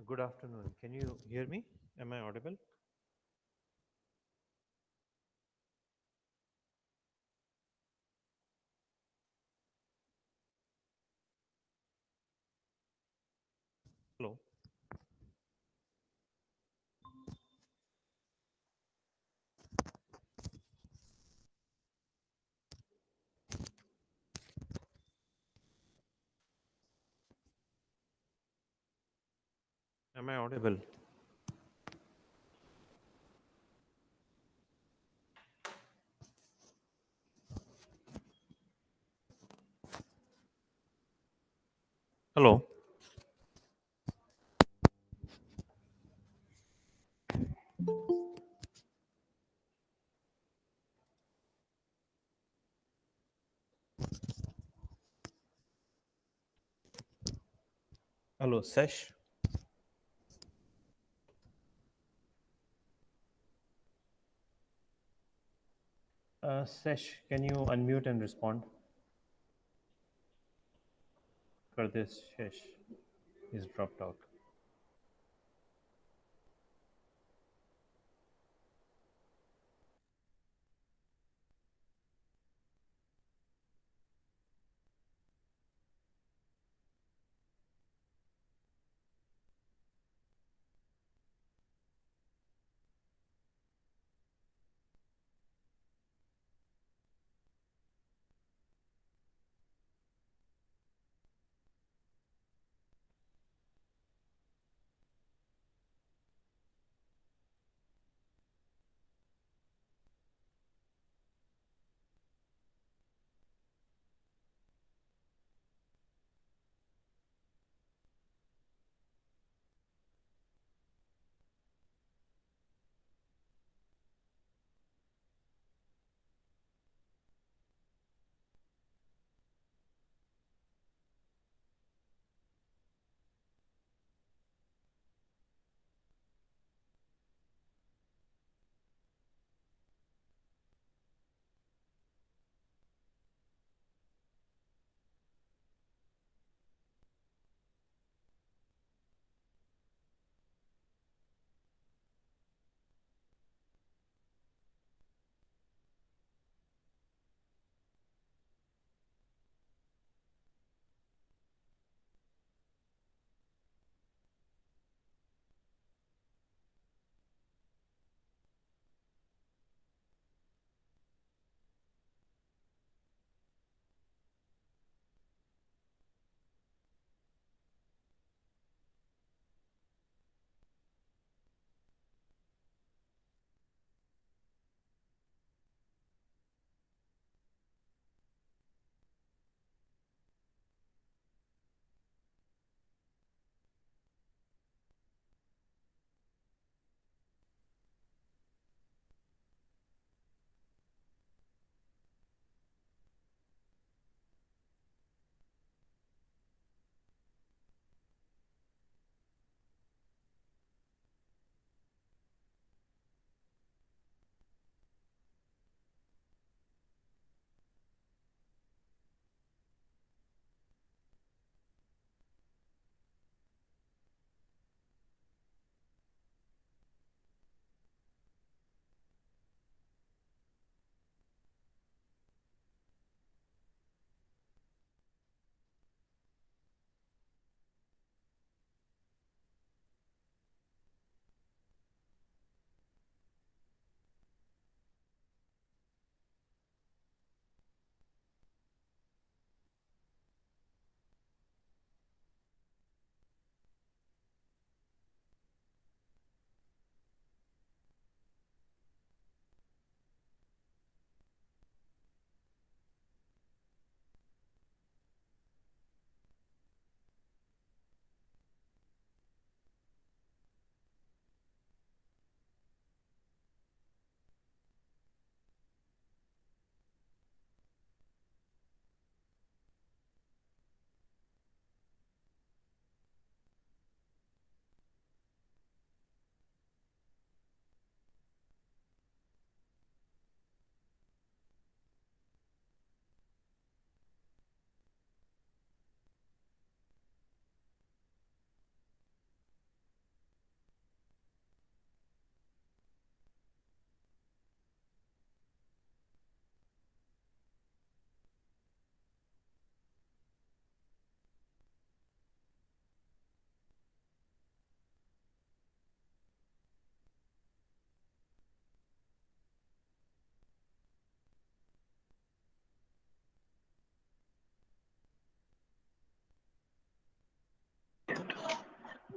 Good afternoon. Can you hear me? Am I audible? Hello. Am I audible? Hello. Hello, Sesh. Sesh, can you unmute and respond for this? Sesh is dropped out.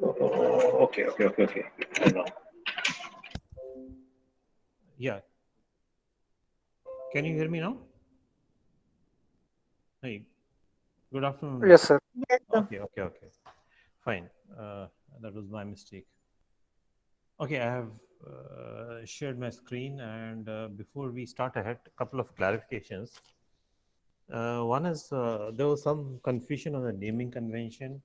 Okay. I know. Yeah. Can you hear me now? Hey, good afternoon. Yes, sir. Yes, sir. Okay. Fine. That was my mistake. Okay, I have shared my screen, and before we start ahead, a couple of clarifications. One is there was some confusion on the naming convention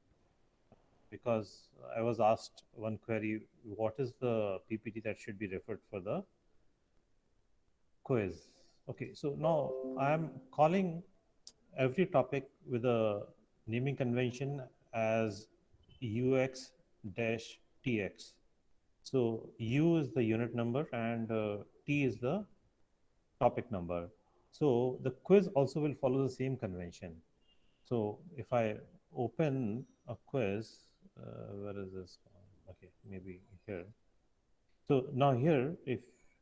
because I was asked one query: what is the PPT that should be referred for the quiz? Okay, so now I am calling every topic with a naming convention as UX dash TX. So U is the unit number and T is the topic number. So the quiz also will follow the same convention. So if I open a quiz, where is this? Okay, maybe here. So now here, if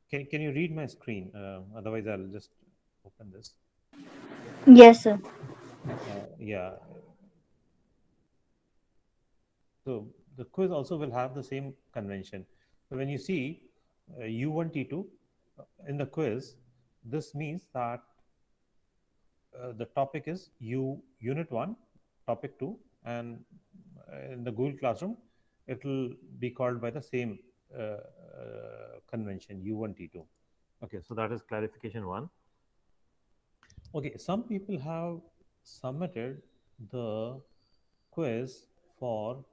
can you read my screen? Otherwise, I'll just open this. Yes, sir. Yeah. So the quiz also will have the same convention. So when you see U1 T2 in the quiz, this means that the topic is Unit 1, Topic 2, and in the Google Classroom, it will be called by the same convention U1 T2. Okay, so that is clarification 1. Okay, some people have submitted the quiz for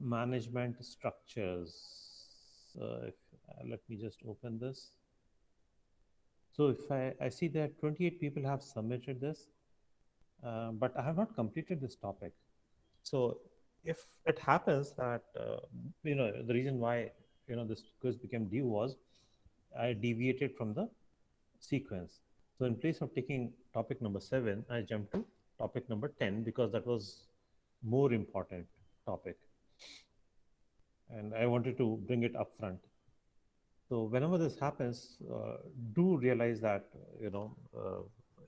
management structures. If, let me just open this. So if I see that 28 people have submitted this, but I have not completed this topic. So if it happens that, the reason why, this quiz became due was I deviated from the sequence. So in place of taking topic number 7, I jumped to topic number 10 because that was more important topic. And I wanted to bring it up front. So whenever this happens, do realize that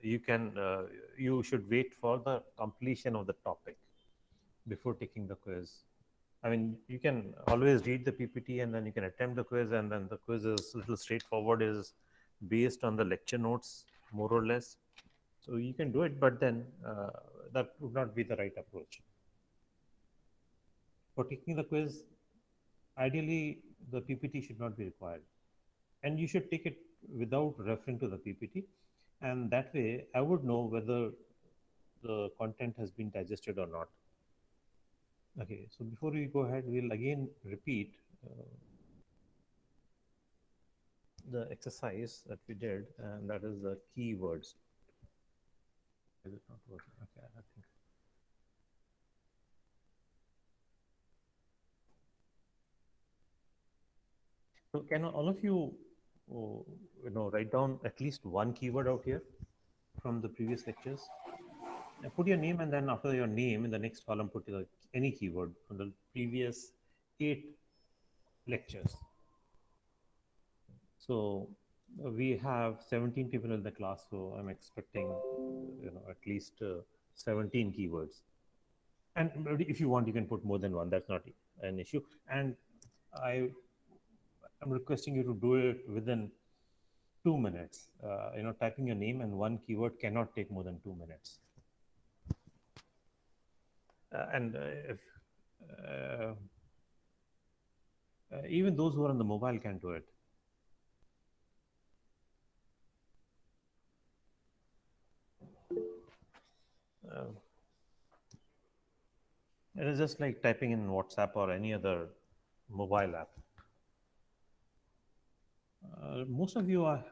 you can you should wait for the completion of the topic before taking the quiz. I mean, you can always read the PPT and then you can attempt the quiz, and then the quiz is a little straightforward, is based on the lecture notes more or less. So you can do it, but then that would not be the right approach. For taking the quiz, ideally the PPT should not be required, and you should take it without referring to the PPT, and that way I would know whether the content has been digested or not. Okay, so before we go ahead, we'll again repeat the exercise that we did, and that is the keywords. Is it not working? Okay, I think. So can all of you, write down at least one keyword out here from the previous lectures? Put your name, and then after your name, in the next column, put any keyword from the previous 8 lectures. So we have 17 people in the class, so I'm expecting, at least 17 keywords. And if you want, you can put more than one. That's not an issue. And I am requesting you to do it within 2 minutes. Typing your name and one keyword cannot take more than 2 minutes. And if even those who are on the mobile can do it. Uh, it is just like typing in WhatsApp or any other mobile app. Most of you are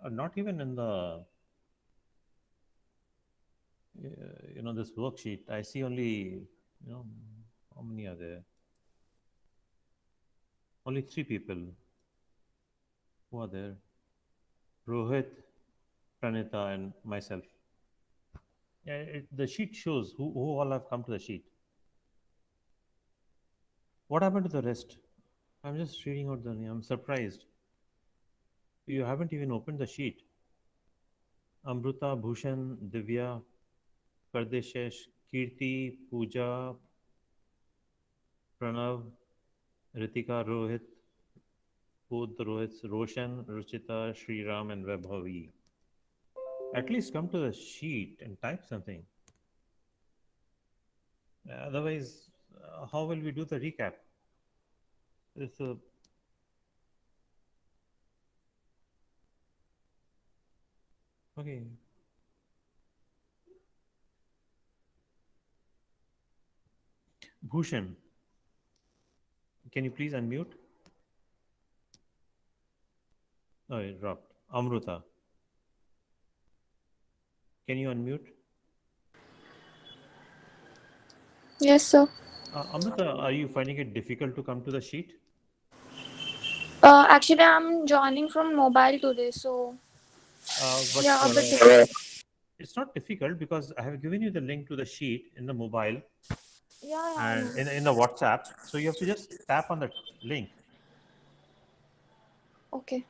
not even in the this worksheet. I see only, how many are there? Only 3 people who are there: Rohit, Pranita, and myself. Yeah, the sheet shows who all have come to the sheet. What happened to the rest? I'm just reading out the name. I'm surprised. You haven't even opened the sheet. Amruta, Bhushan, Divya, Pardeshesh, Kirti, Pooja, Pranav, Ritika, Rohit, both the Rohits, Roshan, Ruchita, Sriram, and Vaibhavi. At least come to the sheet and type something. Otherwise, how will we do the recap? It's a okay. Bhushan, can you please unmute? Oh, it dropped. Amruta, can you unmute? Yes, sir. Amruta, are you finding it difficult to come to the sheet? Actually, I'm joining from mobile today, so But yeah, a bit difficult. it's not difficult because I have given you the link to the sheet in the mobile Yeah, yeah, I and know. in the WhatsApp. So you have to just tap on the link. Okay.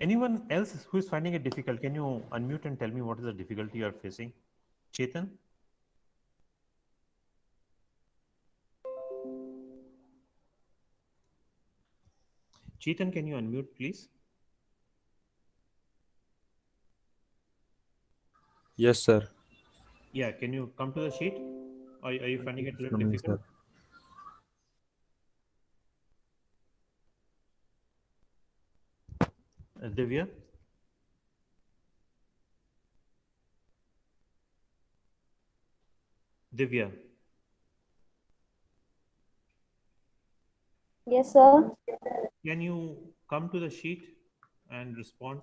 Anyone else who is finding it difficult, can you unmute and tell me what is the difficulty you are facing? Chetan? Chetan, can you unmute, please? Yes, sir. Yeah, can you come to the sheet? Are you finding it a little Coming, difficult? sir. Divya? Divya, Yes, sir. can you come to the sheet and respond?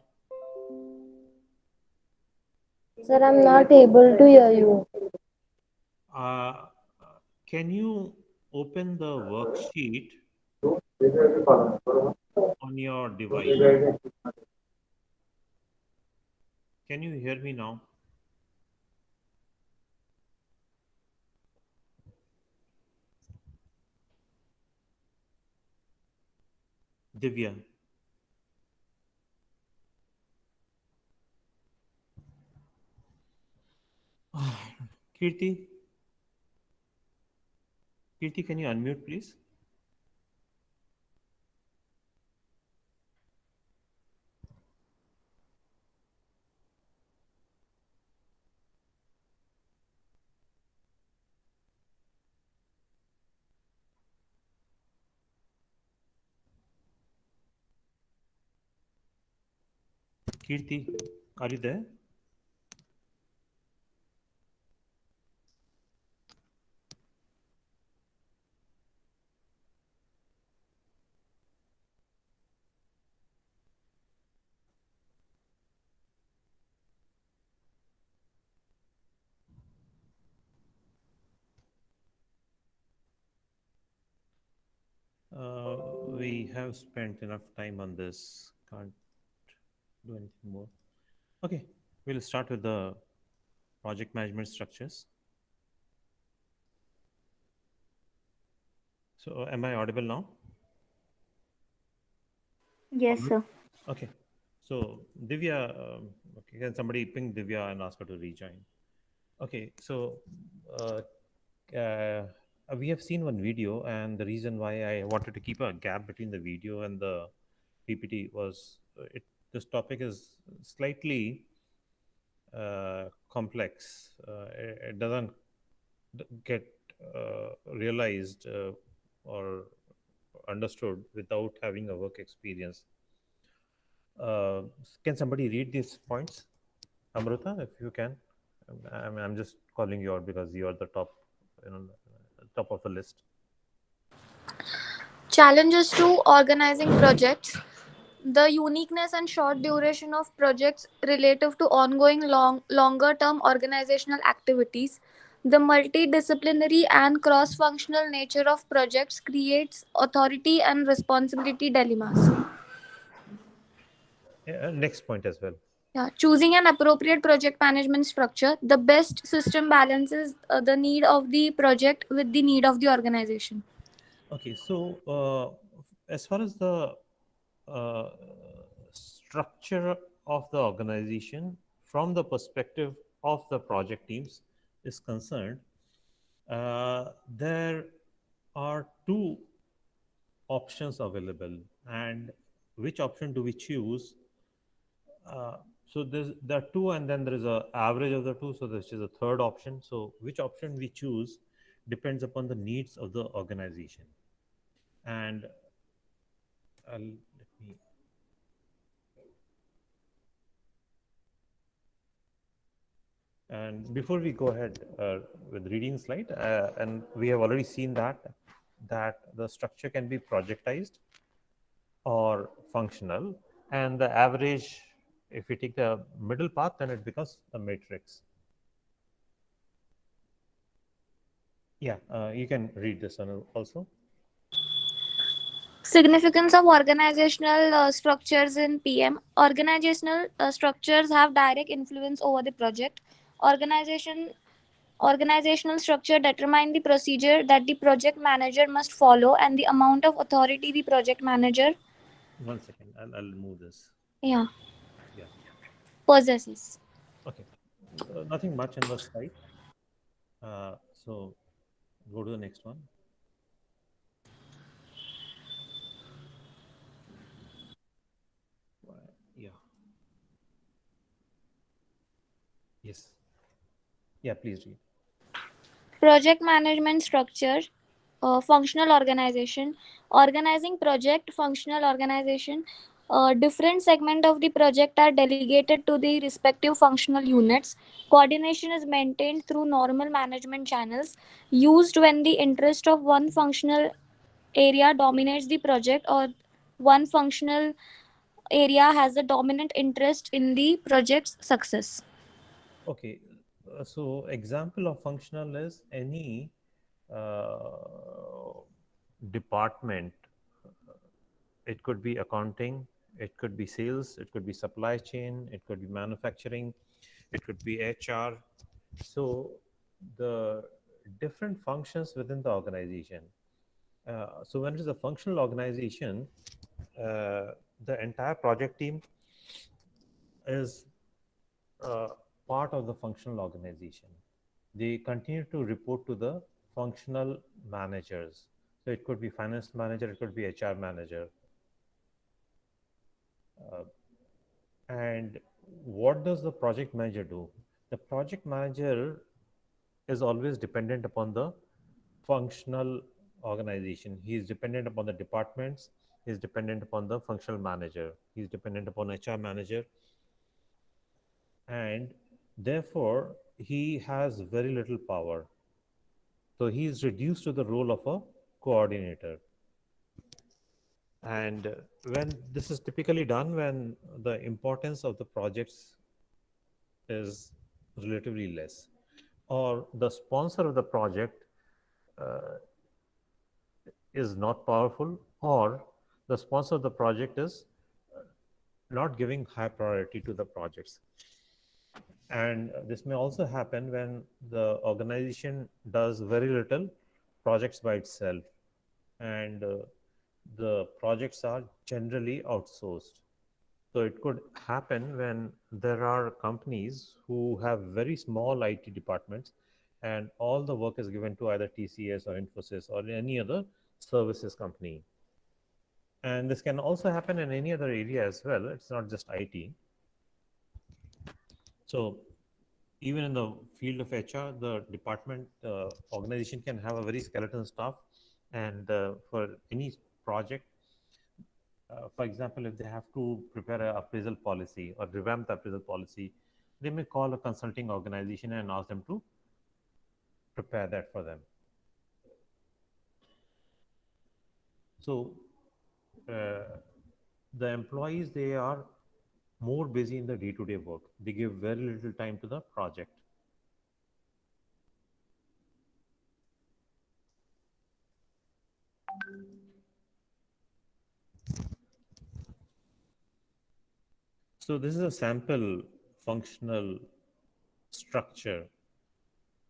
Sir, I'm not able to hear you. Uh, can you open the worksheet on your device? Can you hear me now? Divya. Kirti, Kirti, can you unmute, please? Kirti, are you there? Uh, we have spent enough time on this. Can't do anything more. Okay, we'll start with the project management structures. So, am I audible now? Yes, sir. Okay. So, Divya, okay, can somebody ping Divya and ask her to rejoin? Okay, so uh, uh, we have seen one video, and the reason why I wanted to keep a gap between the video and the PPT was this topic is slightly complex. It doesn't get realized or understood without having a work experience. Uh, can somebody read these points? Amruta, if you can. I'm just calling you out because you are the top, you know, top of the list. Challenges to organizing projects. The uniqueness and short duration of projects relative to ongoing longer term organizational activities. The multidisciplinary and cross functional nature of projects creates authority and responsibility dilemmas. Next point as well. Yeah, choosing an appropriate project management structure. The best system balances the need of the project with the need of the organization. Okay, so as far as the uh, structure of the organization from the perspective of the project teams is concerned, there are two options available, and which option do we choose? Uh, so there are two, and then there is a average of the two. So this is a third option. So which option we choose depends upon the needs of the organization. And let me. And before we go ahead with reading slide, and we have already seen that the structure can be projectized or functional, and the average, if we take the middle path, then it becomes a matrix. Yeah, you can read this one also. Significance of organizational structures in PM. Organizational structures have direct influence over the project. Organization Organizational structure determine the procedure that the project manager must follow and the amount of authority the project manager, 1 second, I'll move this. yeah, Yeah. possesses. Okay. Nothing much in the slide. So go to the next one. Yeah. Yes. Yeah, please read. Project management structure, functional organization, organizing project, functional organization. Different segment of the project are delegated to the respective functional units. Coordination is maintained through normal management channels used when the interest of one functional area dominates the project, or one functional area has a dominant interest in the project's success. Okay. So example of functional is any uh, department. It could be accounting, it could be sales, it could be supply chain, it could be manufacturing, it could be HR. So the different functions within the organization. So when it is a functional organization, the entire project team is uh, part of the functional organization. They continue to report to the functional managers. So it could be finance manager, it could be HR manager. Uh, and what does the project manager do? The project manager is always dependent upon the functional organization. He is dependent upon the departments. He is dependent upon the functional manager. He is dependent upon HR manager, and therefore he has very little power. So he is reduced to the role of a coordinator. And when this is typically done, when the importance of the projects is relatively less, or the sponsor of the project uh, is not powerful, or the sponsor of the project is not giving high priority to the projects. And this may also happen when the organization does very little projects by itself, and the projects are generally outsourced. So it could happen when there are companies who have very small IT departments, and all the work is given to either TCS or Infosys or any other services company. And this can also happen in any other area as well. It's not just IT. So even in the field of HR, the department organization can have a very skeleton staff, and for any project, for example, if they have to prepare an appraisal policy or revamp the appraisal policy, they may call a consulting organization and ask them to prepare that for them. So the employees, they are more busy in the day-to-day work. They give very little time to the project. So this is a sample functional structure.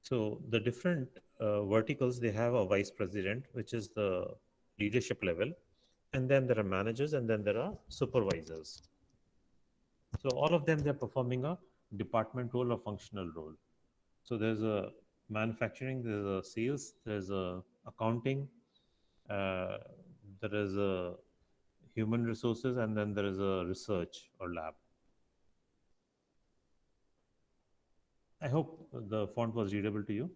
So the different verticals, they have a vice president, which is the leadership level, and then there are managers, and then there are supervisors. So all of them, they're performing a department role or functional role. So there's a manufacturing, there's a sales, there's a accounting, there is a human resources, and then there is a research or lab. I hope the font was readable to you.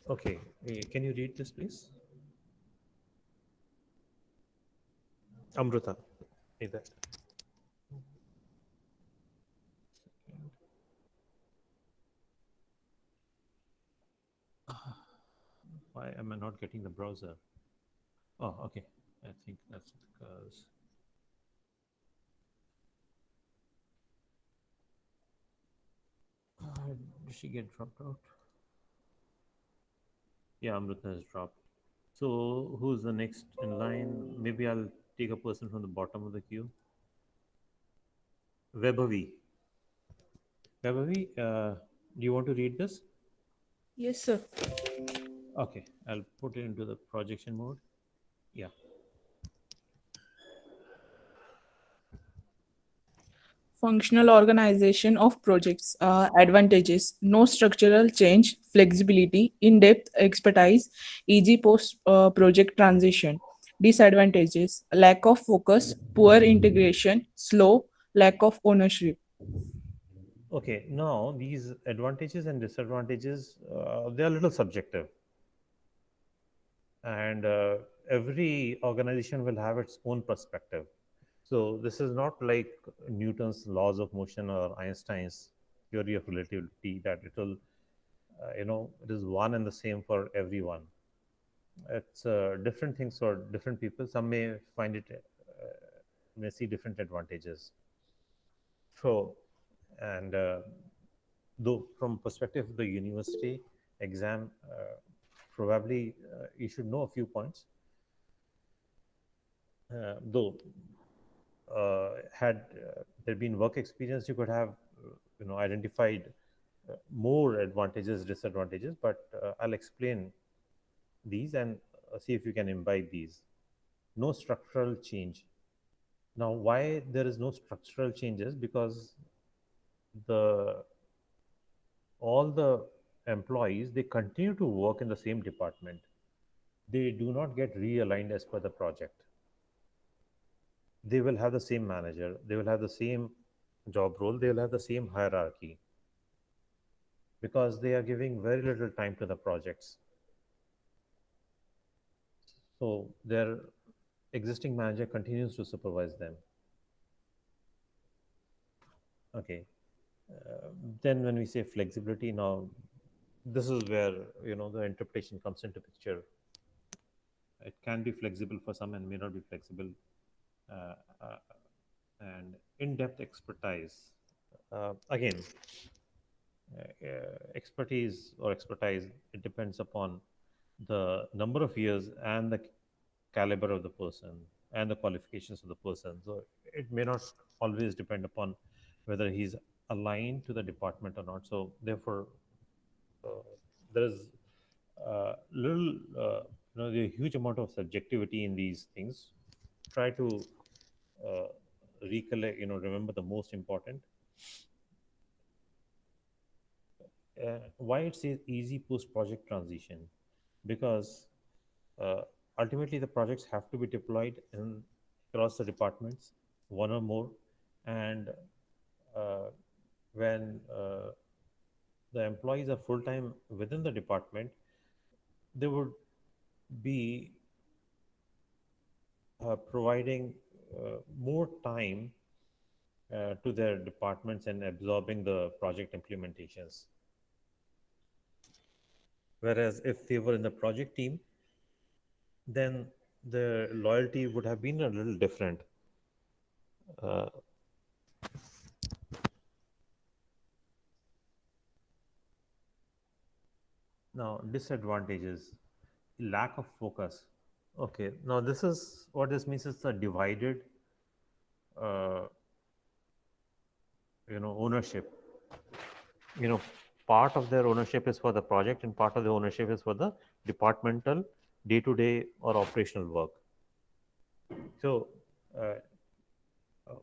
Okay, can you read this, please? Amruta, read that. Why am I not getting the browser? Oh, okay. I think that's because. Did she get dropped out? Yeah, Amrita has dropped. So who's the next in line? Maybe I'll take a person from the bottom of the queue. Vaibhavi. Vaibhavi, do you want to read this? Yes, sir. Okay, I'll put it into the projection mode. Yeah. Functional organization of projects. Advantages: no structural change, flexibility, in depth expertise, easy post project transition. Disadvantages: lack of focus, poor integration, slow, lack of ownership. Okay, now these advantages and disadvantages, they are a little subjective. And every organization will have its own perspective. So this is not like Newton's laws of motion or Einstein's theory of relativity that it will, it is one and the same for everyone. It's different things for different people. Some may find it, may see different advantages. So, and though from perspective of the university exam, probably you should know a few points. Though had there been work experience, you could have identified more advantages, disadvantages. But I'll explain these and see if you can imbibe these. No structural change. Now, why there is no structural changes? Because the all the employees, they continue to work in the same department. They do not get realigned as per the project. They will have the same manager, they will have the same job role, they will have the same hierarchy, because they are giving very little time to the projects. So their existing manager continues to supervise them. Okay. Then when we say flexibility, now this is where the interpretation comes into picture. It can be flexible for some and may not be flexible. Uh, uh, and in-depth expertise. Again, expertise or expertise, it depends upon the number of years and the caliber of the person and the qualifications of the person. So it may not always depend upon whether he's aligned to the department or not. So therefore, uh, there is little, a huge amount of subjectivity in these things. Try to uh, recollect, remember the most important. Why it says easy post project transition? Because uh, ultimately the projects have to be deployed in across the departments, one or more. And uh, when the employees are full time within the department, they would be providing more time to their departments and absorbing the project implementations. Whereas if they were in the project team, then the loyalty would have been a little different. Uh, Now, disadvantages: lack of focus. Okay, now this is what this means is a divided, uh, ownership. You know, part of their ownership is for the project, and part of the ownership is for the departmental, day-to-day or operational work. So, uh,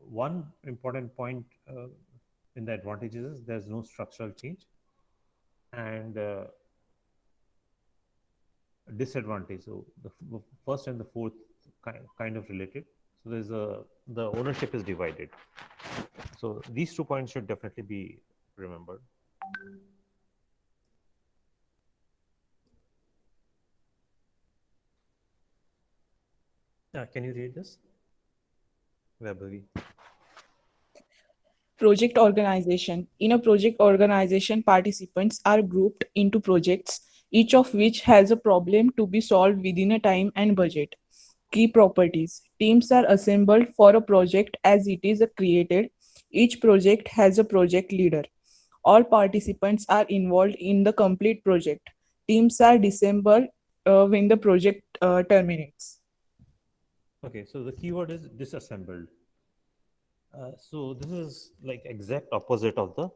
one important point in the advantages is there's no structural change, and disadvantage. So the first and the fourth kind of related. So the ownership is divided. So these 2 points should definitely be remembered. Can you read this, Vaibhavi? Project organization. In a project organization, participants are grouped into projects, each of which has a problem to be solved within a time and budget. Key properties. Teams are assembled for a project as it is created. Each project has a project leader. All participants are involved in the complete project. Teams are disassembled when the project terminates. Okay, so the keyword is disassembled. So this is like exact opposite of the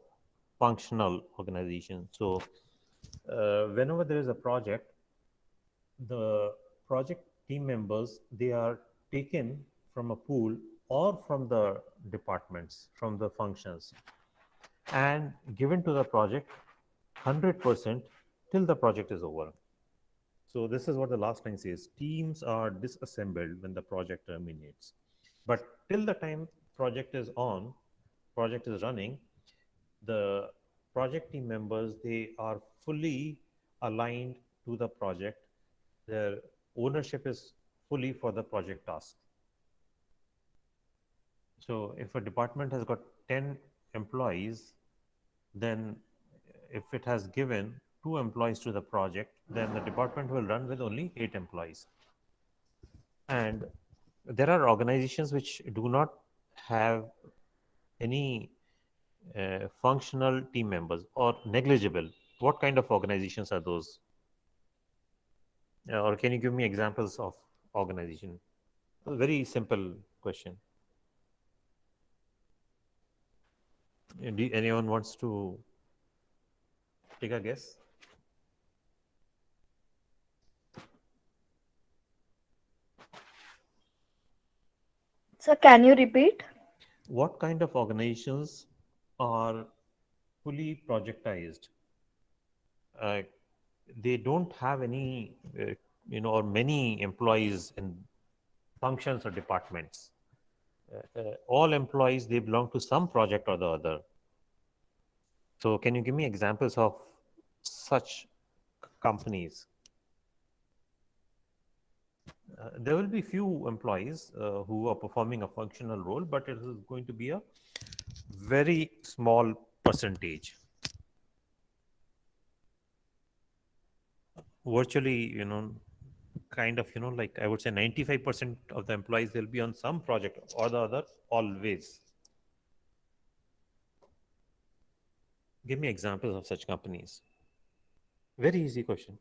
functional organization. So whenever there is a project, the project team members, they are taken from a pool or from the departments, from the functions, and given to the project 100% till the project is over. So this is what the last line says: teams are disassembled when the project terminates, but till the time project is on, project is running, the project team members, they are fully aligned to the project. Their ownership is fully for the project task. So if a department has got 10 employees, then if it has given 2 employees to the project, then the department will run with only 8 employees. And there are organizations which do not have any functional team members or negligible. What kind of organizations are those? Or can you give me examples of organization? A very simple question. Anyone wants to take a guess? Sir, can you repeat? What kind of organizations are fully projectized? Uh, they don't have any, or many employees in functions or departments. All employees, they belong to some project or the other. So can you give me examples of such companies? There will be few employees who are performing a functional role, but it is going to be a very small percentage. Virtually, kind of, like I would say 95% of the employees will be on some project or the other always. Give me examples of such companies. Very easy question.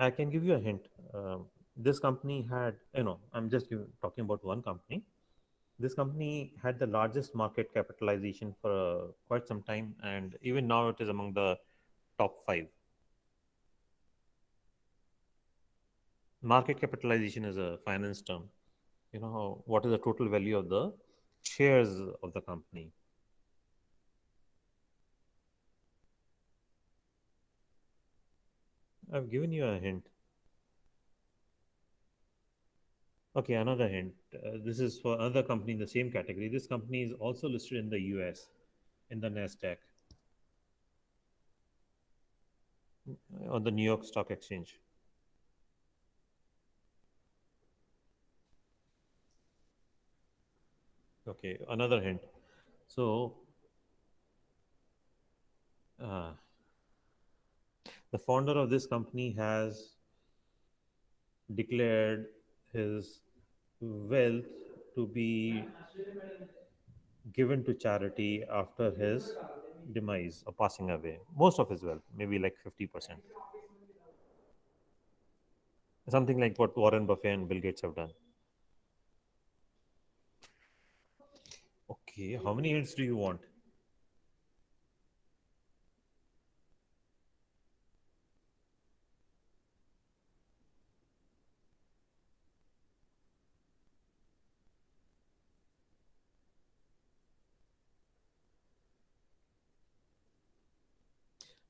I can give you a hint. This company had, I'm just talking about one company. This company had the largest market capitalization for quite some time, and even now it is among the top 5. Market capitalization is a finance term. What is the total value of the shares of the company? I've given you a hint. Okay, another hint. This is for another company in the same category. This company is also listed in the US, in the NASDAQ, on the New York Stock Exchange. Okay, another hint. So, the founder of this company has declared his wealth to be given to charity after his demise or passing away. Most of his wealth, maybe like 50%. Something like what Warren Buffett and Bill Gates have done. Okay, how many hints do you want?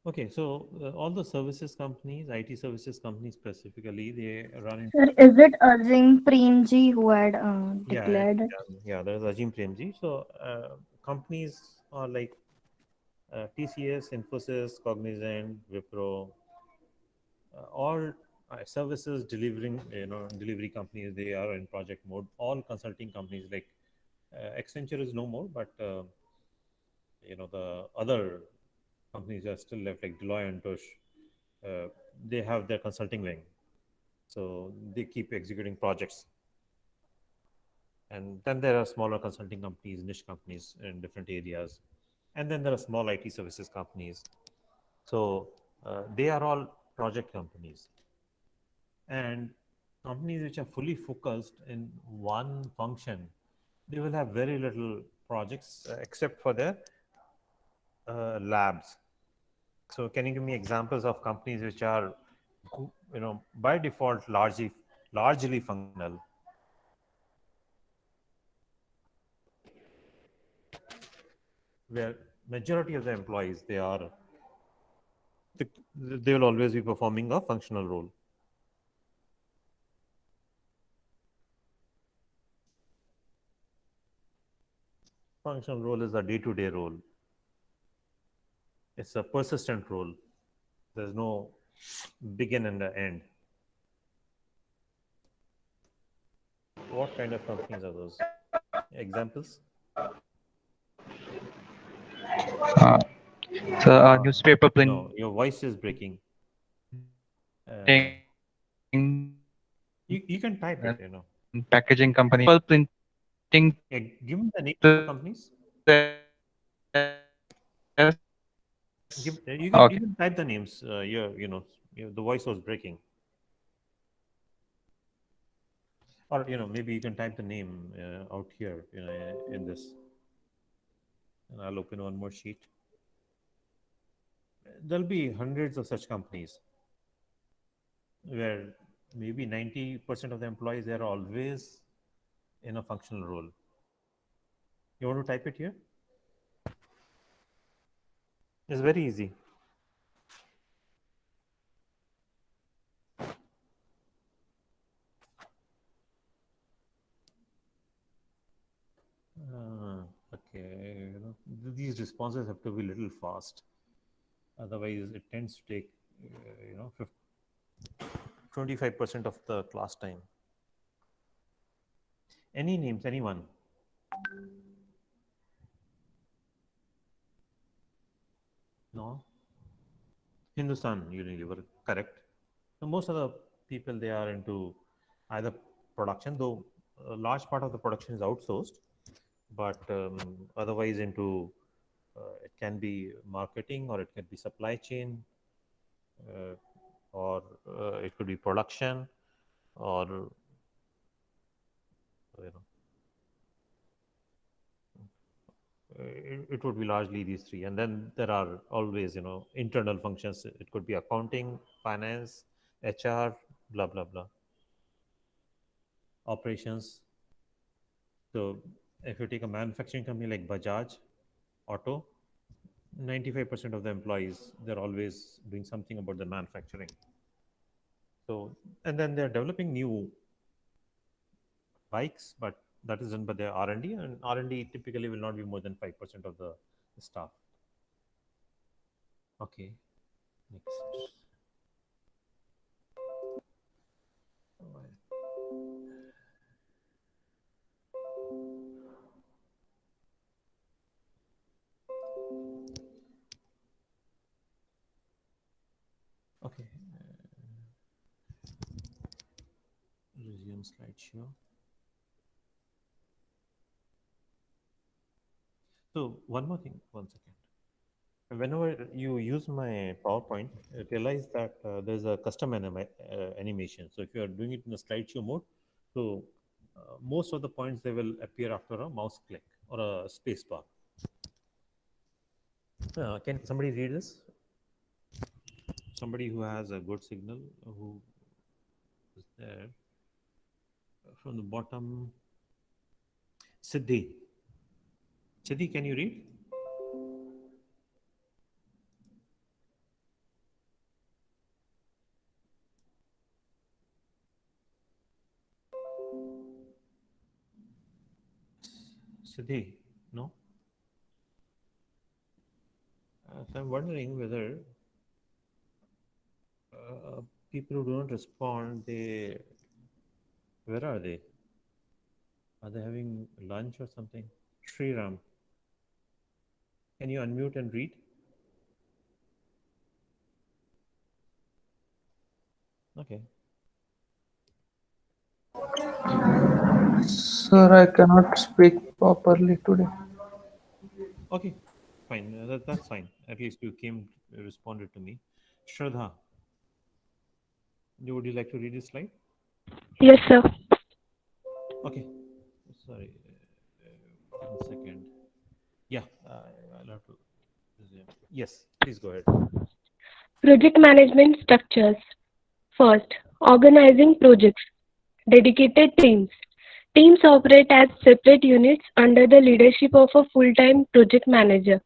Okay, so all the services companies, IT services companies specifically, they run in. Sir, is it Azim Premji who had Yeah, declared it? yeah. There's Ajim Premji. So companies are like TCS, Infosys, Cognizant, Wipro, all services delivering, delivery companies. They are in project mode. All consulting companies like Accenture is no more, but the other companies are still left, like Deloitte and Touche. They have their consulting wing, so they keep executing projects. And then there are smaller consulting companies, niche companies in different areas, and then there are small IT services companies. So they are all project companies, and companies which are fully focused in one function, they will have very little projects except for their labs. So can you give me examples of companies which are, by default largely functional? Where majority of the employees, they will always be performing a functional role. Functional role is a day-to-day role. It's a persistent role. There's no begin and the end. What kind of companies are those? Examples? Uh, so newspaper No, your voice is breaking. Uh, printing you can type it, and packaging company. Printing Yeah, give me the name of companies. press. You Okay. can type the names. The voice was breaking. Or maybe you can type the name out here, in this, and I'll open one more sheet. There'll be hundreds of such companies where maybe 90% of the employees, they're always in a functional role. You want to type it here? It's very easy. Okay, these responses have to be a little fast. Otherwise, it tends to take, 25% of the class time. Any names, anyone? No? Hindustan Unilever, correct. So most of the people, they are into either production, though a large part of the production is outsourced, but otherwise into it can be marketing, or it can be supply chain, uh, or it could be production, or you know it would be largely these three. And then there are always internal functions. It could be accounting, finance, HR, blah blah blah, operations. So if you take a manufacturing company like Bajaj Auto, 95% of the employees, they're always doing something about the manufacturing. So, and then they're developing new bikes, but that is done by their R&D, and R&D typically will not be more than 5% of the staff. Okay, next. Okay, resume slideshow. So one more thing, one second. Whenever you use my PowerPoint, realize that there's a custom animation. So if you are doing it in a slideshow mode, so most of the points, they will appear after a mouse click or a space bar. Can somebody read this? Somebody who has a good signal, who is there from the bottom. Siddhi. Siddhi, can you read? Siddhi, no? So I'm wondering whether people who don't respond, where are they? Are they having lunch or something? Sriram, can you unmute and read? Okay. Sir, I cannot speak properly today. Okay, fine. That's fine. At least you responded to me. Shraddha, would you like to read this slide? Yes, sir. Okay. Sorry. 1 second. Yeah, I'll have to. Yes, please go ahead. Project management structures. First, organizing projects. Dedicated teams. Teams operate as separate units under the leadership of a full-time project manager.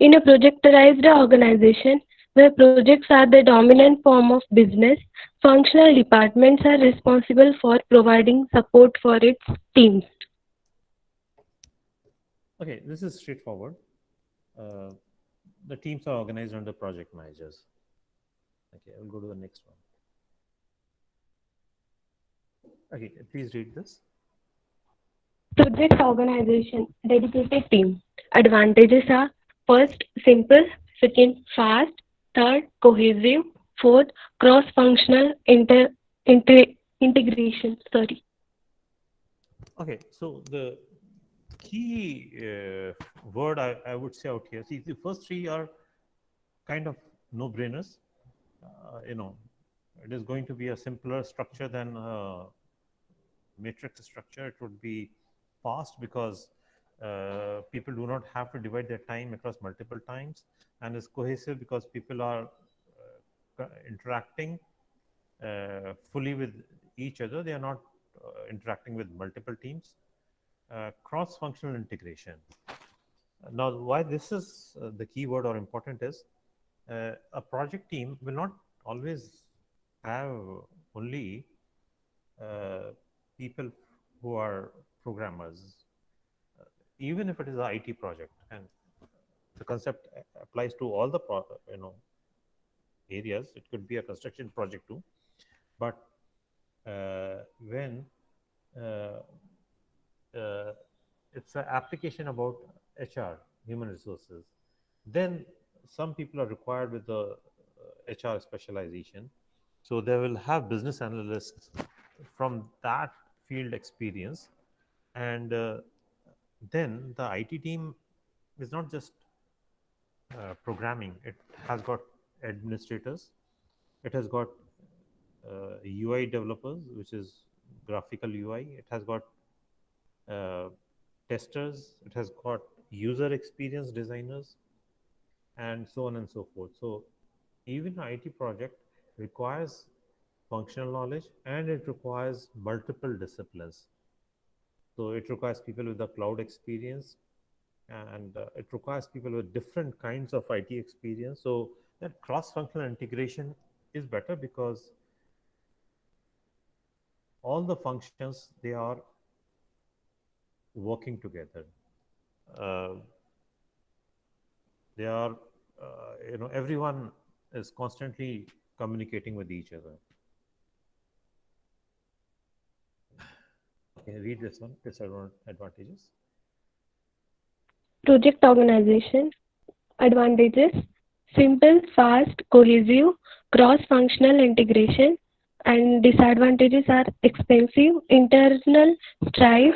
In a projectorized organization, where projects are the dominant form of business, functional departments are responsible for providing support for its teams. Okay, this is straightforward. Uh, the teams are organized under project managers. Okay, I'll go to the next one. Okay, please read this. Project organization, dedicated team. Advantages are first, simple, second, fast, third, cohesive, fourth, cross-functional integration. Sorry. Okay, so the key word I would say out here, see, the first three are kind of no-brainers. It is going to be a simpler structure than matrix structure. It would be fast because people do not have to divide their time across multiple times, and is cohesive because people are interacting fully with each other. They are not interacting with multiple teams. Cross-functional integration. Now, why this is the key word or important is a project team will not always have only people who are programmers, even if it is an IT project, and the concept applies to all the areas. It could be a construction project too, but when uh, uh, it's an application about HR, human resources, then some people are required with the HR specialization. So they will have business analysts from that field experience. And then the IT team is not just programming, it has got administrators, it has got UI developers, which is graphical UI, it has got uh, testers, it has got user experience designers, and so on and so forth. So even an IT project requires functional knowledge and it requires multiple disciplines. So it requires people with the cloud experience, and it requires people with different kinds of IT experience. So that cross-functional integration is better because all the functions, they are working together. Uh, they are, everyone is constantly communicating with each other. Okay, read this one, disadvantages. Project organization. Advantages: simple, fast, cohesive, cross-functional integration. And disadvantages are expensive, internal strife,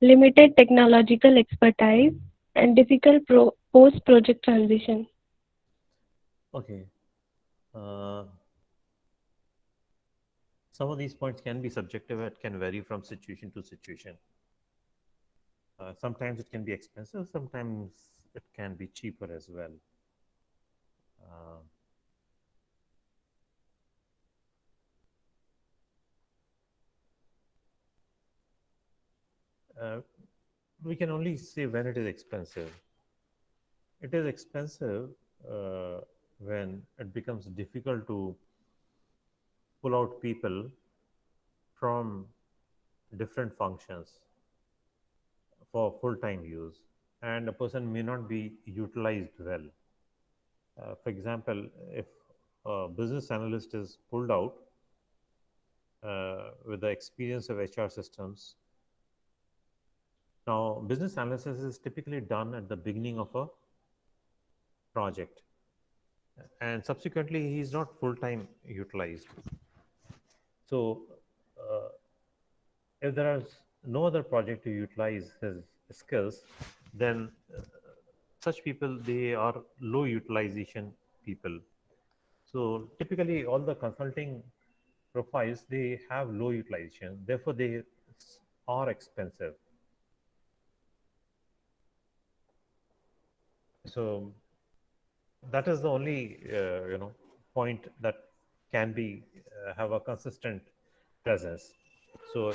limited technological expertise, and difficult post-project transition. Okay. Uh, some of these points can be subjective. It can vary from situation to situation. Sometimes it can be expensive. Sometimes it can be cheaper as well. Uh, uh, we can only say when it is expensive. It is expensive when it becomes difficult to pull out people from different functions. for full-time use, and a person may not be utilized well. For example, if a business analyst is pulled out with the experience of HR systems. Now, business analysis is typically done at the beginning of a project, and subsequently he is not full-time utilized. So, if there is no other project to utilize his skills, then such people, they are low utilization people. So typically all the consulting profiles, they have low utilization, therefore they are expensive. So that is the only point that can be have a consistent presence. So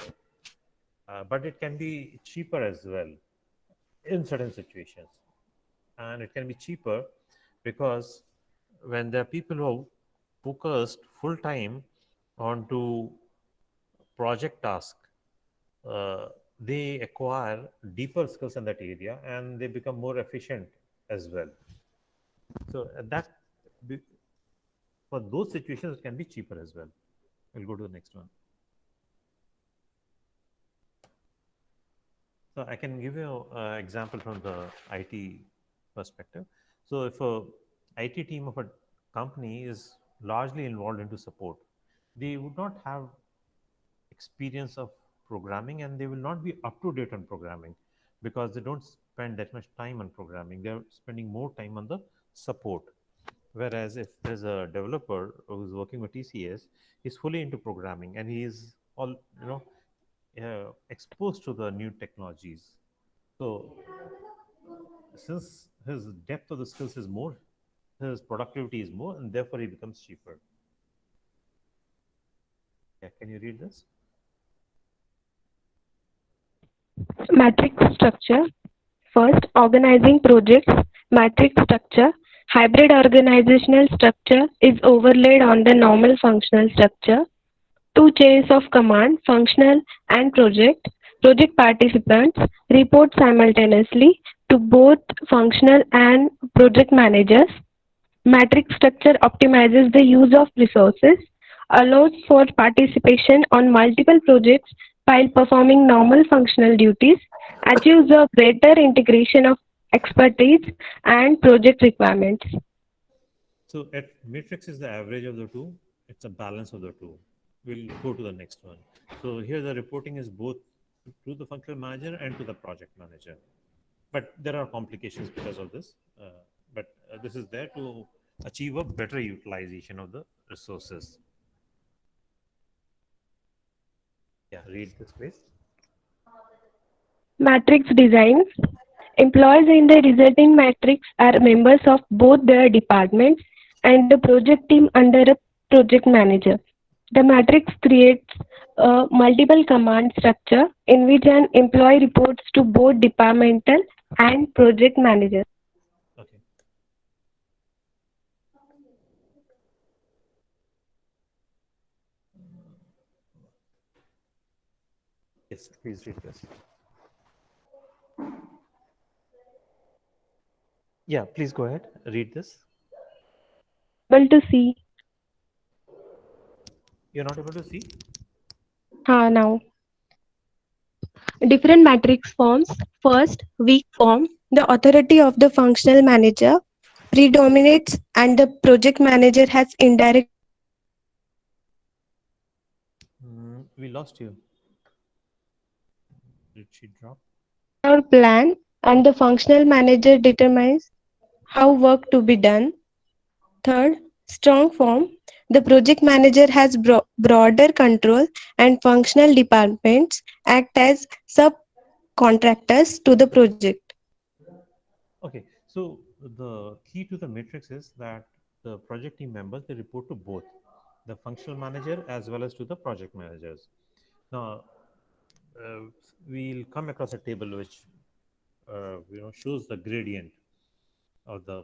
but it can be cheaper as well in certain situations, and it can be cheaper because when there are people who are focused full time onto project task, uh, they acquire deeper skills in that area and they become more efficient as well. So for those situations it can be cheaper as well. We'll go to the next one. So I can give you an example from the IT perspective. So if a IT team of a company is largely involved into support, they would not have experience of programming and they will not be up to date on programming because they don't spend that much time on programming. They're spending more time on the support. Whereas if there's a developer who's working with TCS, he's fully into programming and he is all exposed to the new technologies. So since his depth of the skills is more, his productivity is more, and therefore he becomes cheaper. Yeah, can you read this? Matrix structure. First, organizing projects. Matrix structure. Hybrid organizational structure is overlaid on the normal functional structure. Two chains of command, functional and project. Project participants report simultaneously to both functional and project managers. Matrix structure optimizes the use of resources, allows for participation on multiple projects while performing normal functional duties, achieves a greater integration of expertise and project requirements. So at matrix is the average of the two. It's a balance of the two. We'll go to the next one. So here the reporting is both to the functional manager and to the project manager. But there are complications because of this. But this is there to achieve a better utilization of the resources. Yeah, read this, please. Matrix design. Employees in the resulting matrix are members of both their departments and the project team under a project manager. The matrix creates a multiple command structure in which an employee reports to both departmental and project manager. Okay. Yes, please read this. Yeah, please go ahead. Read this. Able to see. You're not able to see? Now. Different matrix forms. First, weak form. The authority of the functional manager predominates and the project manager has indirect We lost you. Did she drop? or plan, and the functional manager determines how work to be done. Third, strong form. The project manager has broader control and functional departments act as subcontractors to the project. Okay, so the key to the matrix is that the project team members, they report to both the functional manager as well as to the project managers. Now, uh, we'll come across a table which shows the gradient of the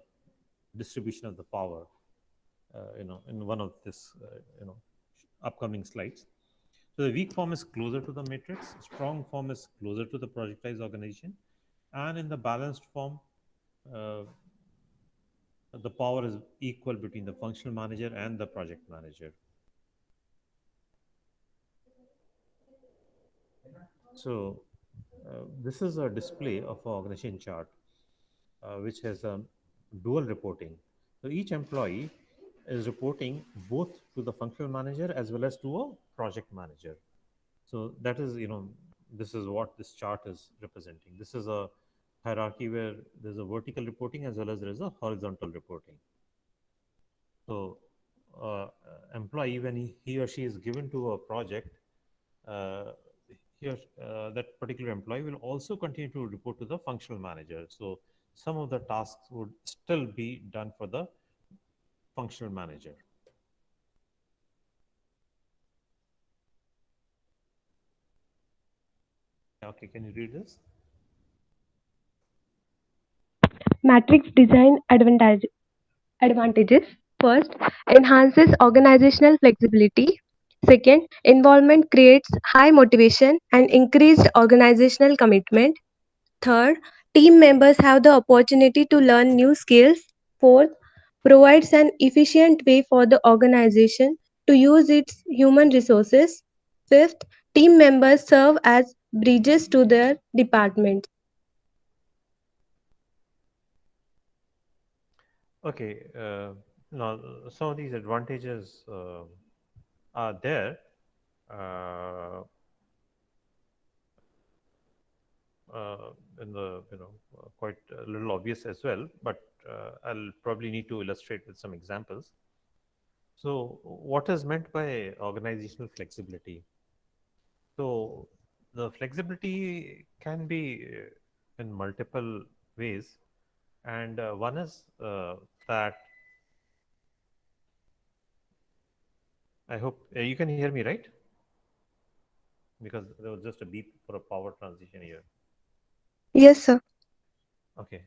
distribution of the power in one of this upcoming slides. So the weak form is closer to the matrix, strong form is closer to the projectized organization, and in the balanced form, uh, the power is equal between the functional manager and the project manager. So this is a display of an organization chart which has a dual reporting. So each employee is reporting both to the functional manager as well as to a project manager. So that is, this is what this chart is representing. This is a hierarchy where there's a vertical reporting as well as there is a horizontal reporting. So employee, when he or she is given to a project, uh, that particular employee will also continue to report to the functional manager. So some of the tasks would still be done for the functional manager. Okay, can you read this? Matrix design advantages. First, enhances organizational flexibility. Second, involvement creates high motivation and increased organizational commitment. Third, team members have the opportunity to learn new skills. Fourth, provides an efficient way for the organization to use its human resources. Fifth, team members serve as bridges to their departments. Okay, now some of these advantages are there. Uh, in the quite a little obvious as well, but I'll probably need to illustrate with some examples. So what is meant by organizational flexibility? So the flexibility can be in multiple ways, and one is that I hope you can hear me, right? Because there was just a beep for a power transition here. Yes, sir. Okay.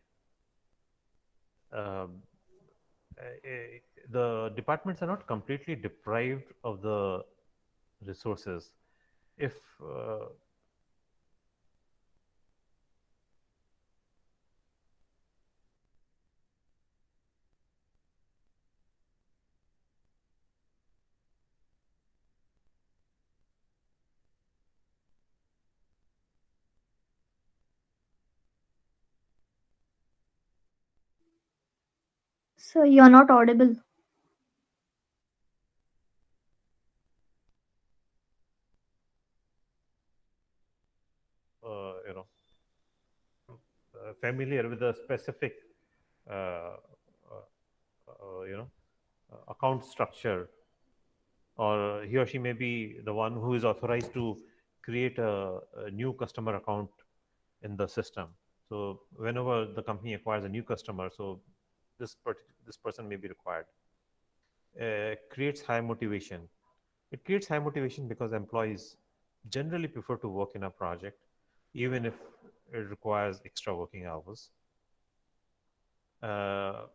Um, the departments are not completely deprived of the resources. If So you're not audible. you know familiar with a specific uh, uh, account structure, or he or she may be the one who is authorized to create a new customer account in the system. So whenever the company acquires a new customer, so this person may be required. Creates high motivation. It creates high motivation because employees generally prefer to work in a project, even if it requires extra working hours. Uh,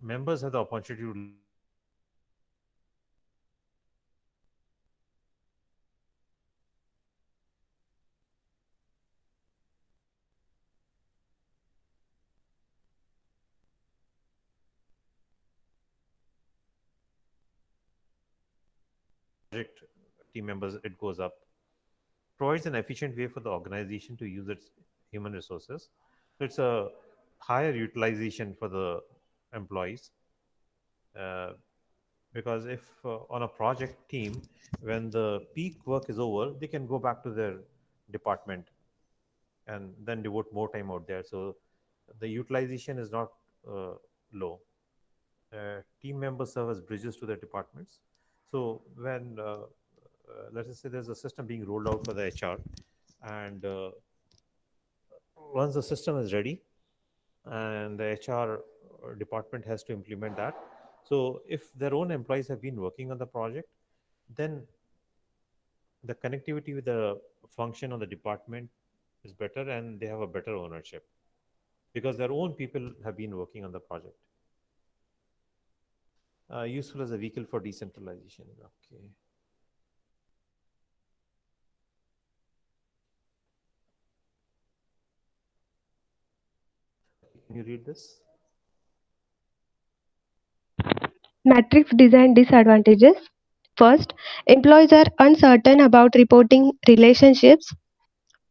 Members have the opportunity to learn new skills project team members, it goes up. Provides an efficient way for the organization to use its human resources. So it's a higher utilization for the employees. Uh, because if on a project team, when the peak work is over, they can go back to their department and then devote more time out there. So the utilization is not low. Team members serve as bridges to their departments. So when let us say there's a system being rolled out for the HR, and once the system is ready and the HR department has to implement that. So if their own employees have been working on the project, then the connectivity with the function of the department is better and they have a better ownership because their own people have been working on the project. Useful as a vehicle for decentralization. Okay. Can you read this? Matrix design disadvantages. First, employees are uncertain about reporting relationships.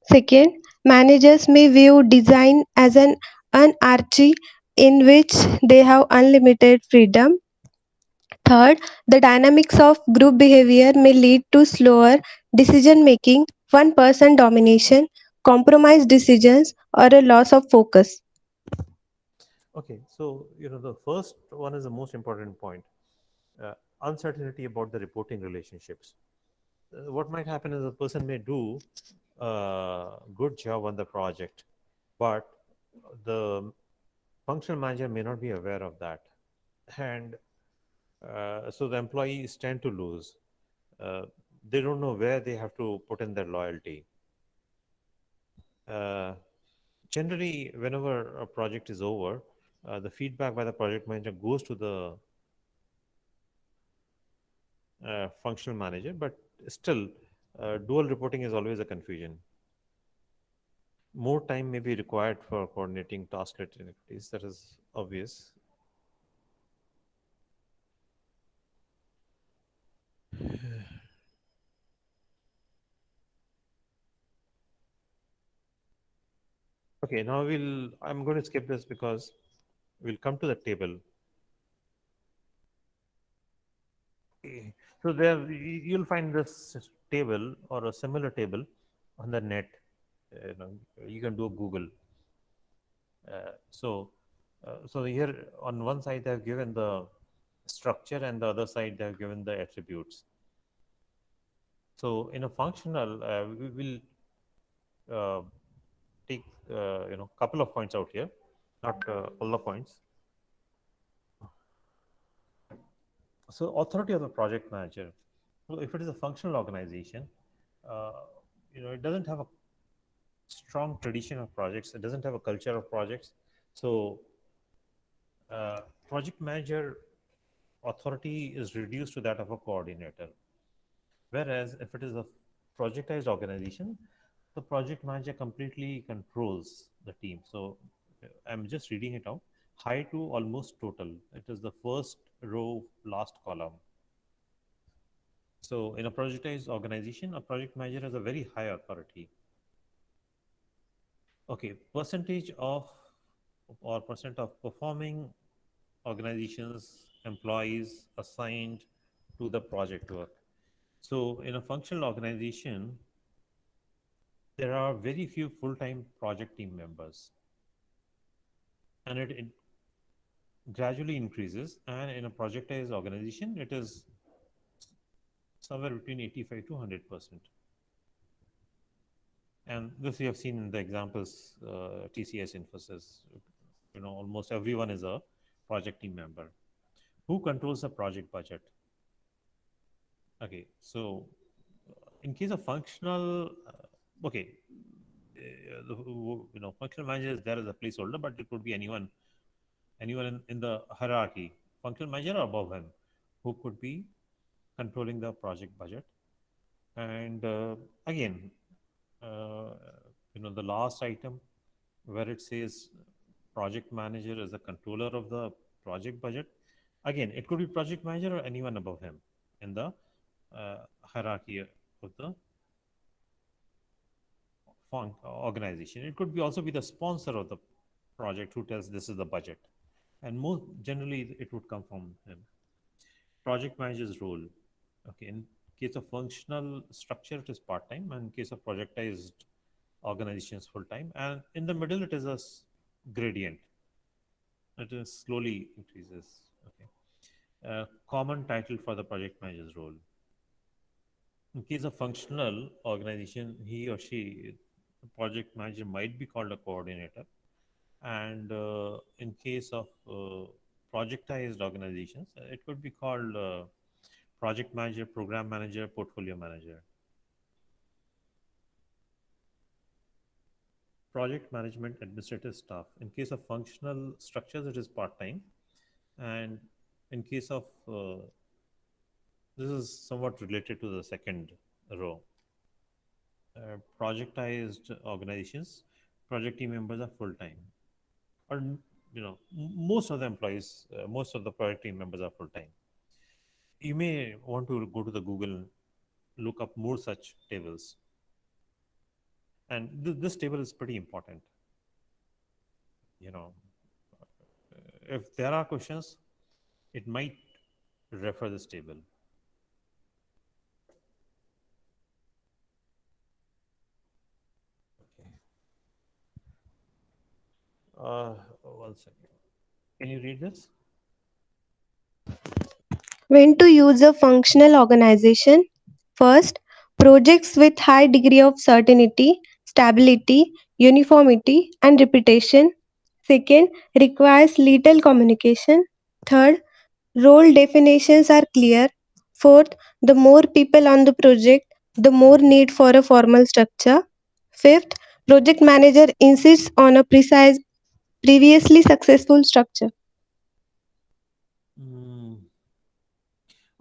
Second, managers may view design as an anarchy in which they have unlimited freedom. Third, the dynamics of group behavior may lead to slower decision making, one person domination, compromised decisions, or a loss of focus. Okay, so the first one is the most important point. Uncertainty about the reporting relationships. What might happen is a person may do a good job on the project, but the functional manager may not be aware of that, and so the employees tend to lose. Uh, they don't know where they have to put in their loyalty. Uh, Generally, whenever a project is over, the feedback by the project manager goes to the functional manager, but still, dual reporting is always a confusion. More time may be required for coordinating task activities. That is obvious. Okay, now I'm going to skip this because we'll come to the table. Okay. So there you'll find this table or a similar table on the net. You can do a Google. So here on one side they have given the structure and the other side they have given the attributes. So in a functional, we will take couple of points out here, not all the points. So authority of the project manager. So if it is a functional organization, uh, it doesn't have a strong tradition of projects. It doesn't have a culture of projects. So project manager authority is reduced to that of a coordinator. Whereas if it is a projectized organization, the project manager completely controls the team. So I'm just reading it out. High to almost total. It is the first row, last column. So in a projectized organization, a project manager has a very high authority. Okay, percentage of or percent of performing organizations, employees assigned to the project work. So in a functional organization, there are very few full-time project team members, and it gradually increases. And in a projectized organization, it is somewhere between 85 to 100%. And this we have seen in the examples, TCS, Infosys. Almost everyone is a project team member. Who controls the project budget? Okay, so in case of functional, okay, functional manager is there as a placeholder, but it could be anyone in the hierarchy, functional manager or above him, who could be controlling the project budget. And again, uh, the last item where it says project manager is the controller of the project budget. Again, it could be project manager or anyone above him in the hierarchy of the organization. It could be also be the sponsor of the project who tells this is the budget, and more generally it would come from him. Project manager's role. Okay, in case of functional structure, it is part time, and in case of projectized organizations, full time, and in the middle it is a gradient. It is slowly increases. Okay, common title for the project manager's role. In case of functional organization, he or she, the project manager, might be called a coordinator, and in case of projectized organizations, it could be called project manager, program manager, portfolio manager. Project management administrative staff. In case of functional structures, it is part-time, and in case of this is somewhat related to the second row. Projectized organizations, project team members are full-time, or most of the employees, most of the project team members are full time. You may want to go to the Google and look up more such tables. And this table is pretty important. If there are questions, it might refer this table. Okay. 1 second. Can you read this? When to use a functional organization? First, projects with high degree of certainty, stability, uniformity, and repetition. Second, requires little communication. Third, role definitions are clear. Fourth, the more people on the project, the more need for a formal structure. Fifth, project manager insists on a precise, previously successful structure.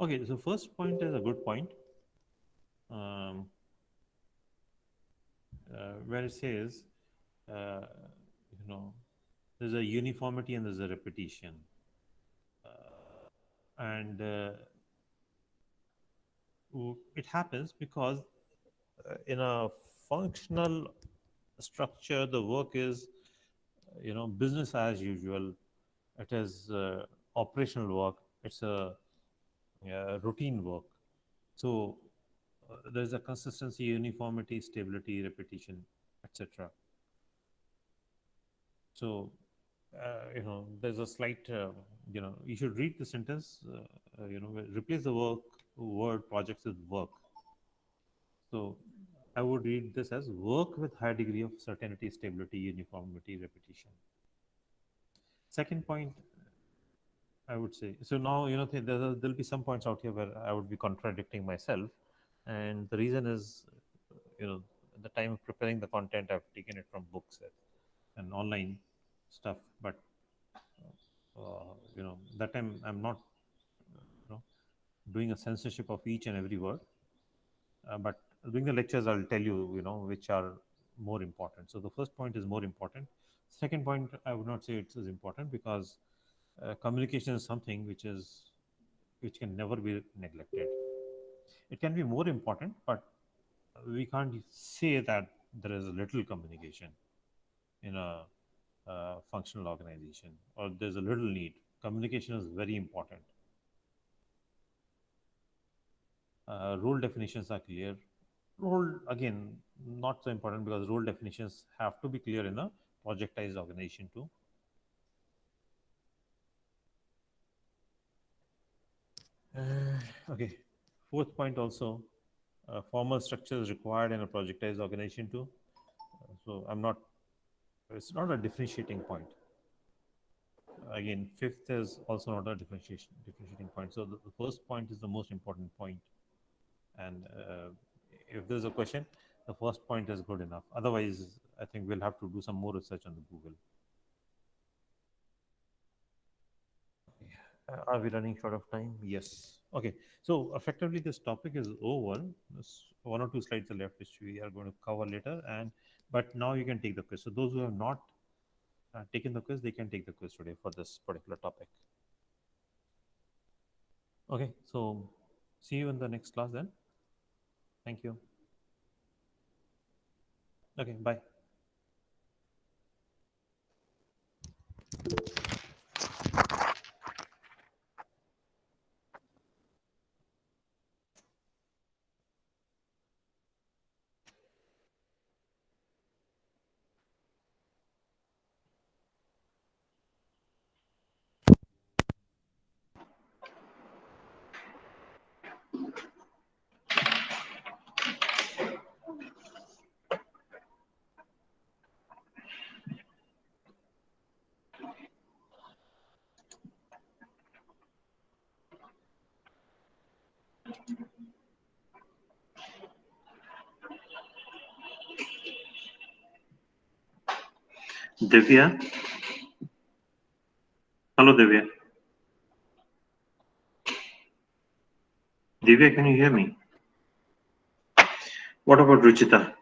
Okay, so first point is a good point. Where it says, there's a uniformity and there's a repetition. And it happens because in a functional structure, the work is, business as usual. It is operational work. It's a routine work. So there's a consistency, uniformity, stability, repetition, etc. So there's a slight, you should read the sentence. Replace the word projects with work. So I would read this as work with high degree of certainty, stability, uniformity, repetition. Second point, I would say, so now, there'll be some points out here where I would be contradicting myself. And the reason is, at the time of preparing the content, I've taken it from books and online stuff. But, that time I'm not, doing a censorship of each and every word. But during the lectures, I'll tell you, which are more important. So the first point is more important. Second point, I would not say it's as important because communication is something which can never be neglected. It can be more important, but we can't say that there is little communication in a functional organization, or there's a little need. Communication is very important. Role definitions are clear. Role, again, not so important because role definitions have to be clear in a projectized organization too. Okay, fourth point also, formal structure is required in a projectized organization too. So it's not a differentiating point. Again, fifth is also not a differentiating point. So the first point is the most important point. And if there's a question, the first point is good enough. Otherwise, I think we'll have to do some more research on the Google. Are we running short of time? Yes. Okay. So effectively, this topic is over. There's 1 or 2 slides are left, which we are going to cover later. But now you can take the quiz. So those who have not taken the quiz, they can take the quiz today for this particular topic. Okay. So see you in the next class then. Thank you. Okay. Bye. Divya? Hello, Divya. Divya, can you hear me? What about Ruchita?